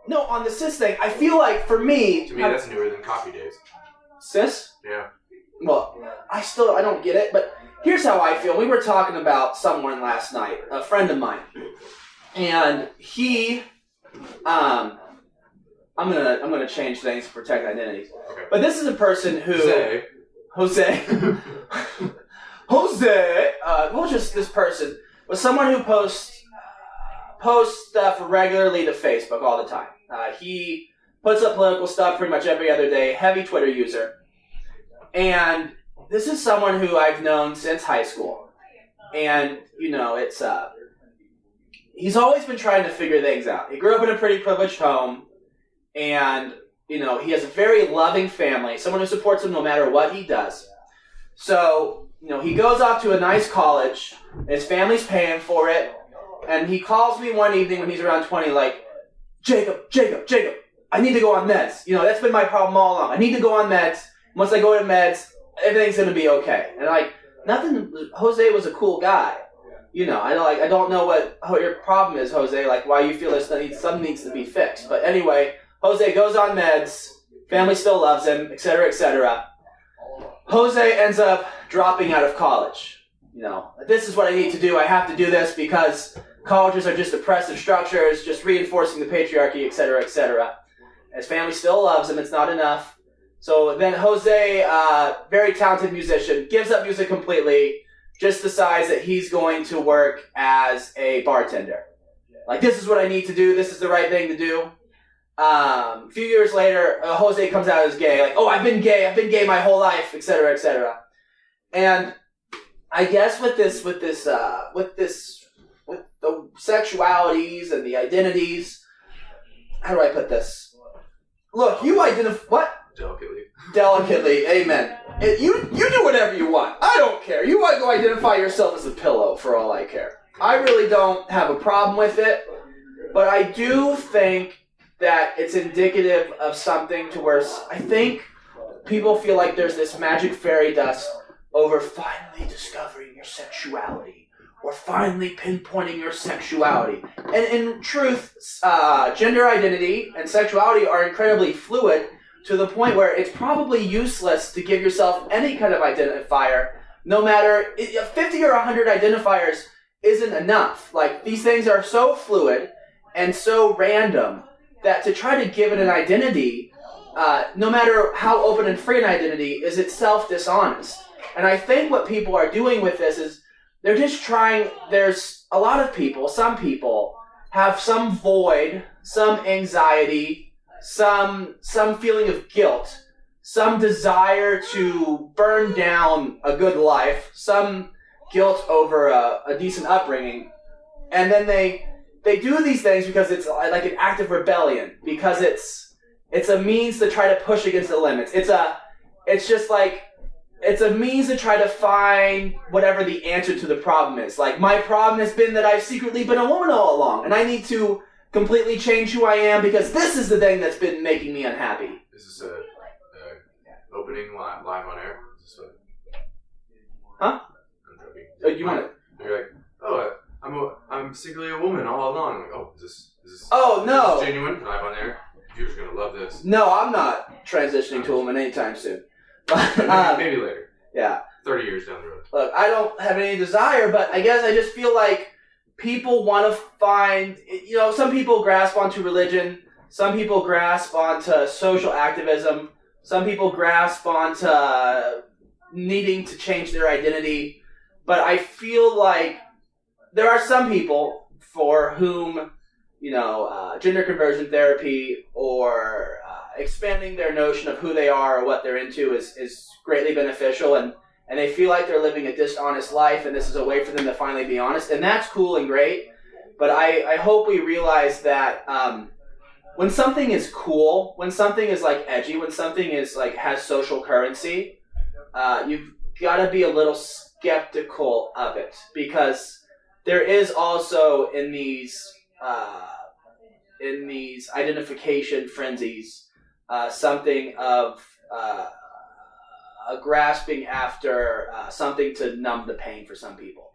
No, on the cis thing, I feel like for me... To me, that's newer than coffee days. Cis? Yeah. Well, I don't get it, but here's how I feel. We were talking about someone last night, a friend of mine, and he, I'm gonna change things to protect identities. Okay. But this is a person who... Jose. This person was someone who posts stuff regularly to Facebook all the time. He puts up political stuff pretty much every other day, heavy Twitter user. And this is someone who I've known since high school. And, it's he's always been trying to figure things out. He grew up in a pretty privileged home, and, he has a very loving family, someone who supports him no matter what he does. So, he goes off to a nice college, his family's paying for it, and he calls me one evening when he's around 20, like, Jacob, I need to go on meds. That's been my problem all along. I need to go on meds. Once I go to meds, everything's going to be okay. And Jose was a cool guy. I don't know what your problem is, Jose, like why you feel something needs to be fixed. But anyway, Jose goes on meds, family still loves him, etc., etc. Jose ends up dropping out of college. This is what I need to do. I have to do this because colleges are just oppressive structures, just reinforcing the patriarchy, etc., etc. His family still loves him. It's not enough. So then Jose, very talented musician, gives up music completely, just decides that he's going to work as a bartender. Like, this is what I need to do. This is the right thing to do. A few years later, Jose comes out as gay. Like, I've been gay my whole life, etc., etc. And I guess with the sexualities and the identities, how do I put this? Look, you identify what? Delicately, amen. You do whatever you want. I don't care. You want to go identify yourself as a pillow for all I care. I really don't have a problem with it, but I do think that it's indicative of something to where I think people feel like there's this magic fairy dust over finally discovering your sexuality or finally pinpointing your sexuality. And in truth, gender identity and sexuality are incredibly fluid to the point where it's probably useless to give yourself any kind of identifier. No matter, 50 or 100 identifiers isn't enough. Like, these things are so fluid and so random that to try to give it an identity, no matter how open and free an identity, is itself dishonest. And I think what people are doing with this is they're just trying, there's a lot of people, some people have some void, some anxiety, some feeling of guilt, some desire to burn down a good life, some guilt over a decent upbringing, and then they do these things because it's like an act of rebellion, because it's a means to try to push against the limits. It's a means to try to find whatever the answer to the problem is. Like, my problem has been that I've secretly been a woman all along, and I need to completely change who I am because this is the thing that's been making me unhappy. Is this a opening live on air? Is this huh? I'm joking. Oh, you want it? You're like, I'm secretly a woman all along. I'm like, is this? Oh, no. Is this genuine? Live on air? Viewers are gonna love this. No, I'm not transitioning to a woman anytime soon. Maybe later. Yeah. 30 years down the road. Look, I don't have any desire, but I guess I just feel like people want to find, some people grasp onto religion, some people grasp onto social activism, some people grasp onto needing to change their identity, but I feel like there are some people for whom, gender conversion therapy or expanding their notion of who they are or what they're into is greatly beneficial, and they feel like they're living a dishonest life, and this is a way for them to finally be honest, and that's cool and great. But I hope we realize that when something is cool, when something is like edgy, when something is like has social currency, you've got to be a little skeptical of it, because there is also in these identification frenzies something of a grasping after something to numb the pain for some people.